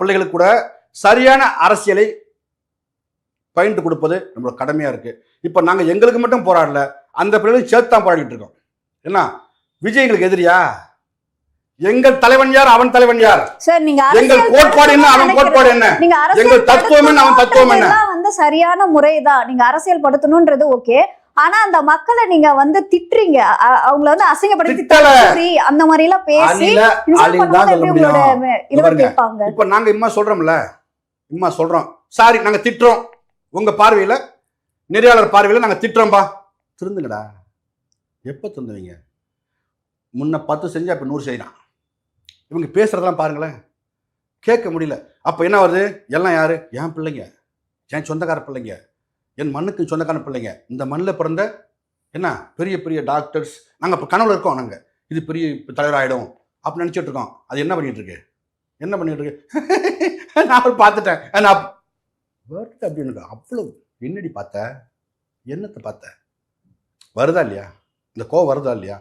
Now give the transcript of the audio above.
பிள்ளைகளுக்கு கூட சரியான அரசியலை பயின்று கொடுப்பது நம்மளோட கடமையா இருக்கு. இப்ப நாங்க எங்களுக்கு மட்டும் போராடல, அந்த பிள்ளைகளும் சேர்த்து தான் போராடிட்டு இருக்கோம். என்ன விஜய் எங்களுக்கு எதிரியா? எங்கள் தலைவன் யார், அவன் தலைவன் யார்? சார் நீங்க எங்கள் கோட்பாடு என்ன, அவன் கோட்பாடு என்ன? எங்கள் தத்துவம் என்ன, அவன் தத்துவம் என்ன? வந்து சரியான முறைதான். நீங்க அரசியல் படுத்தணும்ன்றது ஓகே. ஆனா அந்த மக்களை நீங்க வந்து திட்டுறீங்க, அவங்கள வந்து அசிங்கப்படுத்தி அந்த மாதிரி எல்லாம் பேசி கேட்பாங்க. இப்ப நாங்க இம்மா சொல்றோம்ல, இம்மா சொல்றோம், சாரி நாங்க திட்டுறோம், உங்க பார்வையில நெறியாளர் பார்வையில நாங்க திட்டுறோம்பா, திருந்துங்கடா. எப்ப திருந்துவீங்க? முன்ன 10 செஞ்சா இப்ப 100 செய்யலாம். இவங்க பேசுறதெல்லாம் பாருங்களேன், கேட்க முடியல. அப்ப என்ன வருது? எல்லாம் யாரு? என் பிள்ளைங்க, என் சொந்தக்கார பிள்ளைங்க, என் மண்ணுக்கு சொந்தக்கார பிள்ளைங்க, இந்த மண்ணில் பிறந்த என்ன பெரிய பெரிய டாக்டர்ஸ். நாங்கள் இப்போ கனவுல இருக்கோம், நாங்கள் இது பெரிய தலைவராகிடும் அப்படின்னு நினச்சிட்டு இருக்கோம். அது என்ன பண்ணிட்டு இருக்கு? என்ன பண்ணிட்டு இருக்கு? நான் பார்த்துட்டேன், நான் வருது அப்படின்னு. அவ்வளோ என்னடி பார்த்த, என்னத்தை பார்த்த? வருதா இல்லையா? இந்த கோவம் வருதா இல்லையா?